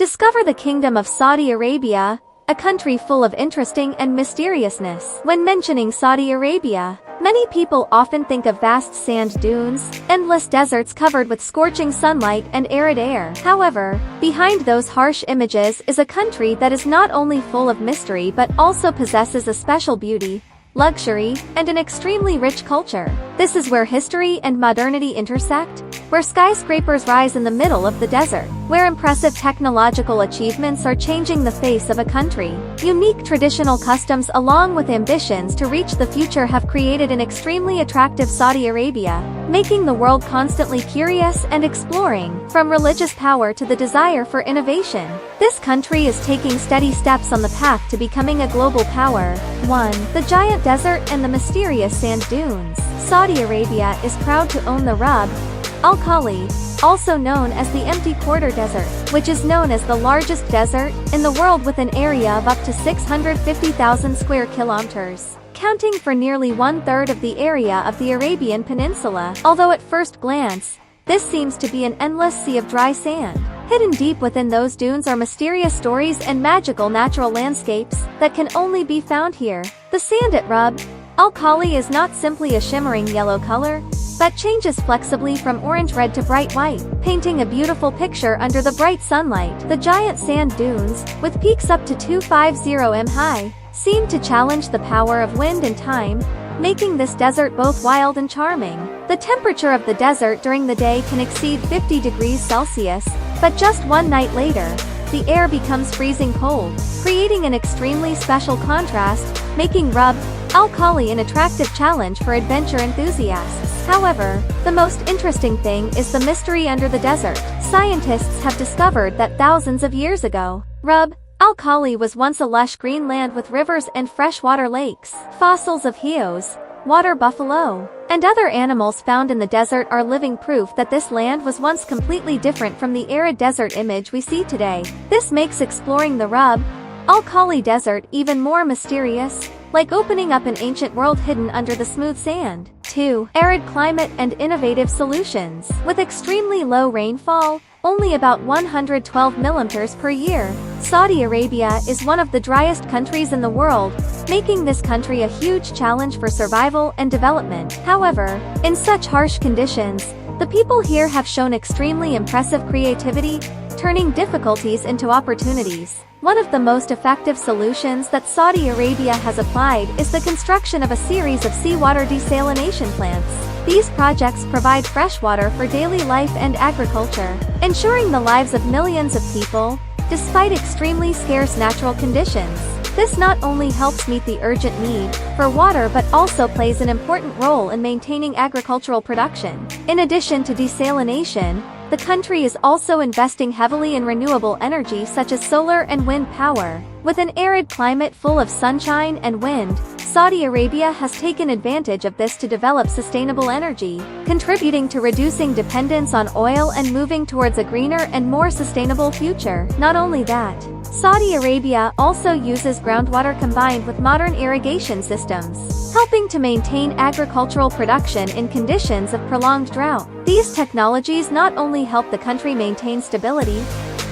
Discover the Kingdom of Saudi Arabia, a country full of interesting and mysteriousness. When mentioning Saudi Arabia, many people often think of vast sand dunes, endless deserts covered with scorching sunlight and arid air. However, behind those harsh images is a country that is not only full of mystery but also possesses a special beauty, luxury, and an extremely rich culture. This is where history and modernity intersect, where skyscrapers rise in the middle of the desert, where impressive technological achievements are changing the face of a country. Unique traditional customs along with ambitions to reach the future have created an extremely attractive Saudi Arabia, making the world constantly curious and exploring. From religious power to the desire for innovation, this country is taking steady steps on the path to becoming a global power. 1. The giant desert and the mysterious sand dunes. Saudi Arabia is proud to own the Rub al-Khali, also known as the Empty Quarter Desert, which is known as the largest desert in the world with an area of up to 650,000 square kilometers, counting for nearly one-third of the area of the Arabian Peninsula. Although at first glance, this seems to be an endless sea of dry sand, hidden deep within those dunes are mysterious stories and magical natural landscapes that can only be found here. The sand at Rub al-Khali is not simply a shimmering yellow color, but changes flexibly from orange-red to bright white, painting a beautiful picture under the bright sunlight. The giant sand dunes, with peaks up to 250 m high, seem to challenge the power of wind and time, making this desert both wild and charming. The temperature of the desert during the day can exceed 50 degrees Celsius, but just one night later, the air becomes freezing cold, creating an extremely special contrast, making Rub al-Khali an attractive challenge for adventure enthusiasts. However, the most interesting thing is the mystery under the desert. Scientists have discovered that thousands of years ago, Rub al-Khali was once a lush green land with rivers and freshwater lakes. Fossils of heos, water buffalo, and other animals found in the desert are living proof that this land was once completely different from the arid desert image we see today. This makes exploring the Rub al-Khali desert even more mysterious, like opening up an ancient world hidden under the smooth sand. 2. Arid climate and innovative solutions. With extremely low rainfall, only about 112 millimeters per year, Saudi Arabia is one of the driest countries in the world, making this country a huge challenge for survival and development. However, in such harsh conditions, the people here have shown extremely impressive creativity, turning difficulties into opportunities. One of the most effective solutions that Saudi Arabia has applied is the construction of a series of seawater desalination plants. These projects provide fresh water for daily life and agriculture, ensuring the lives of millions of people, despite extremely scarce natural conditions. This not only helps meet the urgent need for water but also plays an important role in maintaining agricultural production. In addition to desalination, the country is also investing heavily in renewable energy such as solar and wind power. With an arid climate full of sunshine and wind, Saudi Arabia has taken advantage of this to develop sustainable energy, contributing to reducing dependence on oil and moving towards a greener and more sustainable future. Not only that, Saudi Arabia also uses groundwater combined with modern irrigation systems, helping to maintain agricultural production in conditions of prolonged drought. These technologies not only help the country maintain stability,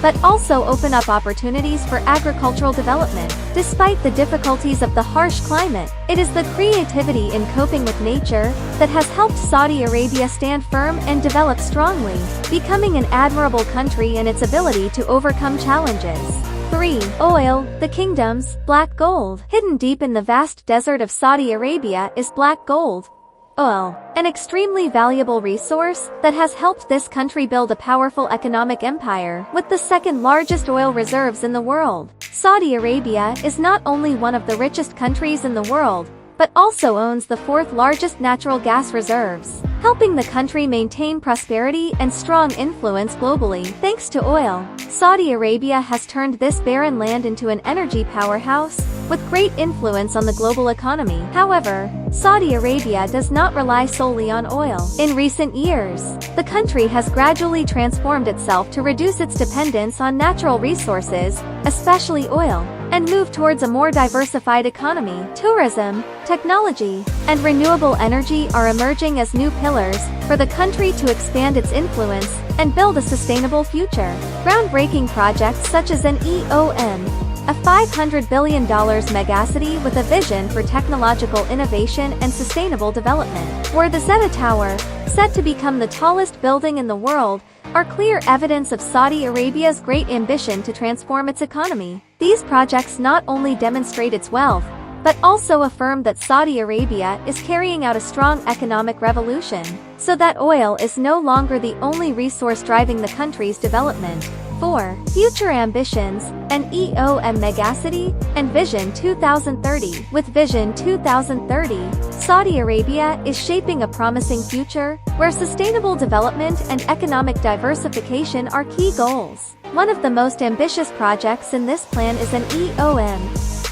but also open up opportunities for agricultural development. Despite the difficulties of the harsh climate, it is the creativity in coping with nature that has helped Saudi Arabia stand firm and develop strongly, becoming an admirable country in its ability to overcome challenges. 3. Oil, the kingdom's black gold. Hidden deep in the vast desert of Saudi Arabia is black gold, oil, an extremely valuable resource that has helped this country build a powerful economic empire. With the second largest oil reserves in the world, Saudi Arabia is not only one of the richest countries in the world, but also owns the fourth largest natural gas reserves, helping the country maintain prosperity and strong influence globally. Thanks to oil, Saudi Arabia has turned this barren land into an energy powerhouse, with great influence on the global economy. However, Saudi Arabia does not rely solely on oil. In recent years, the country has gradually transformed itself to reduce its dependence on natural resources, especially oil, and move towards a more diversified economy. Tourism, technology, and renewable energy are emerging as new pillars for the country to expand its influence, and build a sustainable future. Groundbreaking projects such as an EOM, a $500 billion megacity with a vision for technological innovation and sustainable development, or the Zeta Tower, set to become the tallest building in the world, are clear evidence of Saudi Arabia's great ambition to transform its economy. These projects not only demonstrate its wealth, but also affirm that Saudi Arabia is carrying out a strong economic revolution, so that oil is no longer the only resource driving the country's development. 4. Future ambitions, an EOM megacity, and Vision 2030. With Vision 2030, Saudi Arabia is shaping a promising future, where sustainable development and economic diversification are key goals. One of the most ambitious projects in this plan is an EOM,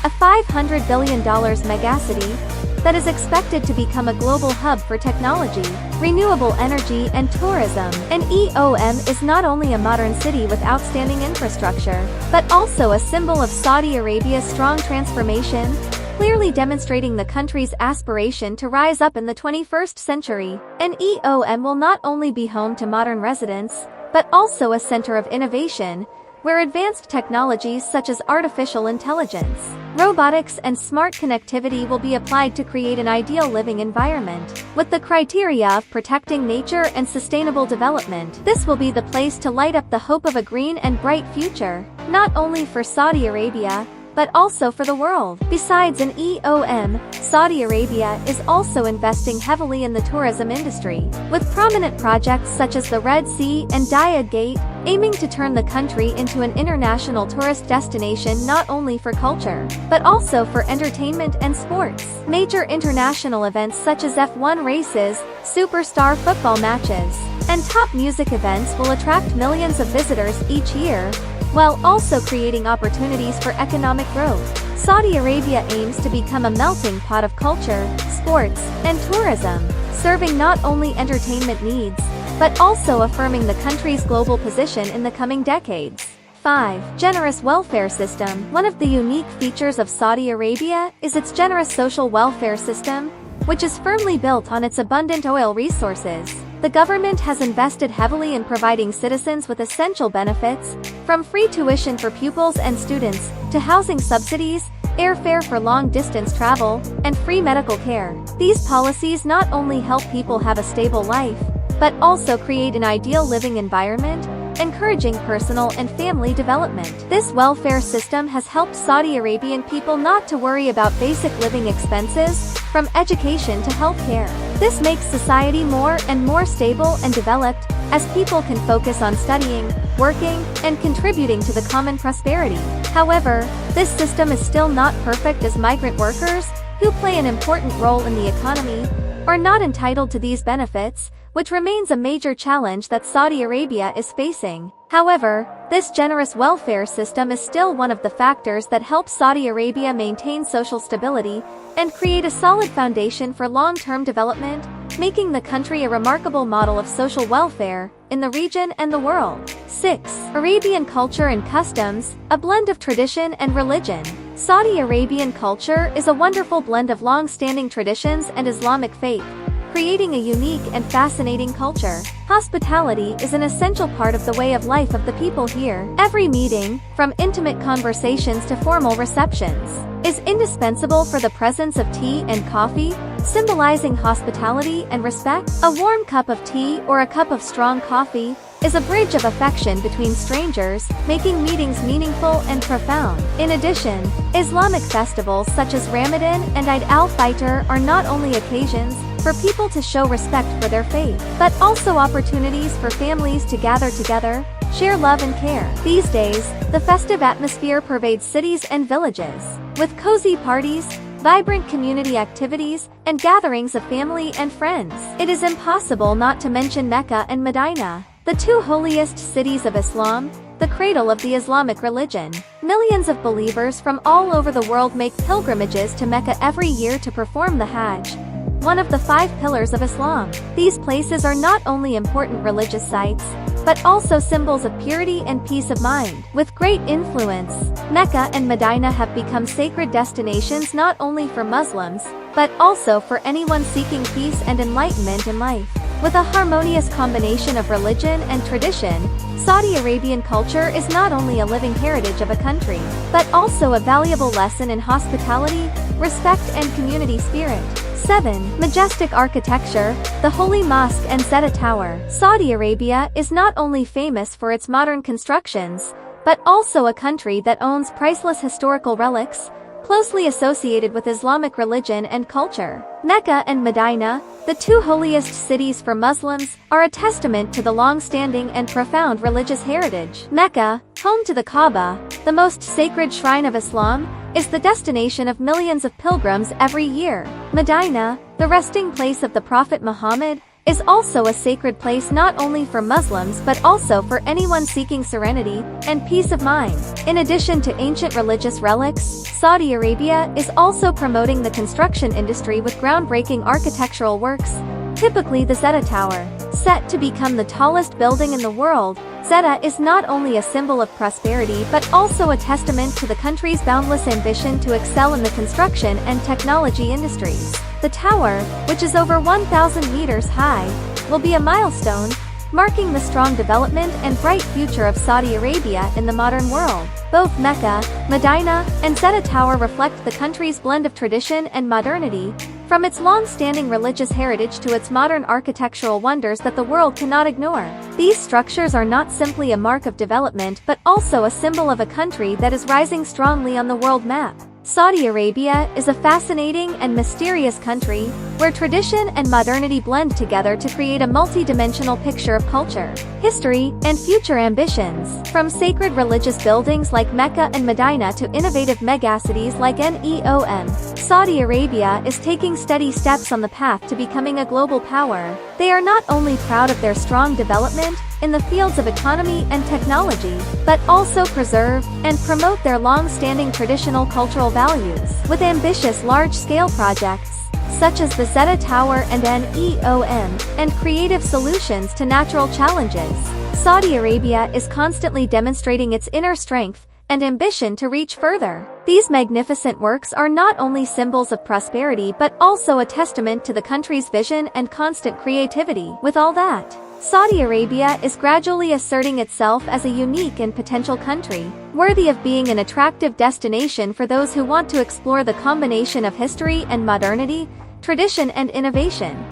a $500 billion megacity, that is expected to become a global hub for technology, renewable energy and tourism. An EOM is not only a modern city with outstanding infrastructure, but also a symbol of Saudi Arabia's strong transformation, clearly demonstrating the country's aspiration to rise up in the 21st century. An EOM will not only be home to modern residents, but also a center of innovation, where advanced technologies such as artificial intelligence, robotics and smart connectivity will be applied to create an ideal living environment. With the criteria of protecting nature and sustainable development, this will be the place to light up the hope of a green and bright future, not only for Saudi Arabia, but also for the world. Besides an EOM, Saudi Arabia is also investing heavily in the tourism industry, with prominent projects such as the Red Sea and Dayad Gate, aiming to turn the country into an international tourist destination not only for culture, but also for entertainment and sports. Major international events such as F1 races, superstar football matches, and top music events will attract millions of visitors each year, while also creating opportunities for economic growth. Saudi Arabia aims to become a melting pot of culture, sports, and tourism, serving not only entertainment needs, but also affirming the country's global position in the coming decades. 5. Generous welfare system. One of the unique features of Saudi Arabia is its generous social welfare system, which is firmly built on its abundant oil resources. The government has invested heavily in providing citizens with essential benefits, from free tuition for pupils and students, to housing subsidies, airfare for long-distance travel, and free medical care. These policies not only help people have a stable life, but also create an ideal living environment, encouraging personal and family development. This welfare system has helped Saudi Arabian people not to worry about basic living expenses, from education to healthcare. This makes society more and more stable and developed, as people can focus on studying, working, and contributing to the common prosperity. However, this system is still not perfect, as migrant workers, who play an important role in the economy, are not entitled to these benefits, which remains a major challenge that Saudi Arabia is facing. However, this generous welfare system is still one of the factors that help Saudi Arabia maintain social stability and create a solid foundation for long-term development, making the country a remarkable model of social welfare in the region and the world. 6. Arabian culture and customs, a blend of tradition and religion. Saudi Arabian culture is a wonderful blend of long-standing traditions and Islamic faith, creating a unique and fascinating culture. Hospitality is an essential part of the way of life of the people here. Every meeting, from intimate conversations to formal receptions, is indispensable for the presence of tea and coffee, symbolizing hospitality and respect. A warm cup of tea or a cup of strong coffee is a bridge of affection between strangers, making meetings meaningful and profound. In addition, Islamic festivals such as Ramadan and Eid al-Fitr are not only occasions for people to show respect for their faith, but also opportunities for families to gather together, share love and care. These days, the festive atmosphere pervades cities and villages, with cozy parties, vibrant community activities, and gatherings of family and friends. It is impossible not to mention Mecca and Medina, the two holiest cities of Islam, the cradle of the Islamic religion. Millions of believers from all over the world make pilgrimages to Mecca every year to perform the Hajj, one of the 5 pillars of Islam. These places are not only important religious sites, but also symbols of purity and peace of mind. With great influence, Mecca and Medina have become sacred destinations not only for Muslims, but also for anyone seeking peace and enlightenment in life. With a harmonious combination of religion and tradition, Saudi Arabian culture is not only a living heritage of a country, but also a valuable lesson in hospitality, respect and community spirit. 7. Majestic architecture, the Holy Mosque and Zeta Tower. Saudi Arabia is not only famous for its modern constructions, but also a country that owns priceless historical relics, closely associated with Islamic religion and culture. Mecca and Medina, the two holiest cities for Muslims, are a testament to the long-standing and profound religious heritage. Mecca, home to the Kaaba, the most sacred shrine of Islam, is the destination of millions of pilgrims every year. Medina, the resting place of the Prophet Muhammad, is also a sacred place not only for Muslims but also for anyone seeking serenity and peace of mind. In addition to ancient religious relics, Saudi Arabia is also promoting the construction industry with groundbreaking architectural works, typically the Zeta Tower. Set to become the tallest building in the world, Zeta is not only a symbol of prosperity but also a testament to the country's boundless ambition to excel in the construction and technology industries. The tower, which is over 1,000 meters high, will be a milestone, marking the strong development and bright future of Saudi Arabia in the modern world. Both Mecca, Medina, and Zeta Tower reflect the country's blend of tradition and modernity, from its long-standing religious heritage to its modern architectural wonders that the world cannot ignore. These structures are not simply a mark of development but also a symbol of a country that is rising strongly on the world map. Saudi Arabia is a fascinating and mysterious country, where tradition and modernity blend together to create a multi-dimensional picture of culture, history, and future ambitions. From sacred religious buildings like Mecca and Medina to innovative megacities like NEOM, Saudi Arabia is taking steady steps on the path to becoming a global power. They are not only proud of their strong development in the fields of economy and technology, but also preserve and promote their long-standing traditional cultural values. With ambitious large-scale projects, such as the Zeta Tower and NEOM, and creative solutions to natural challenges, Saudi Arabia is constantly demonstrating its inner strength and ambition to reach further. These magnificent works are not only symbols of prosperity but also a testament to the country's vision and constant creativity. With all that, Saudi Arabia is gradually asserting itself as a unique and potential country, worthy of being an attractive destination for those who want to explore the combination of history and modernity, tradition and innovation.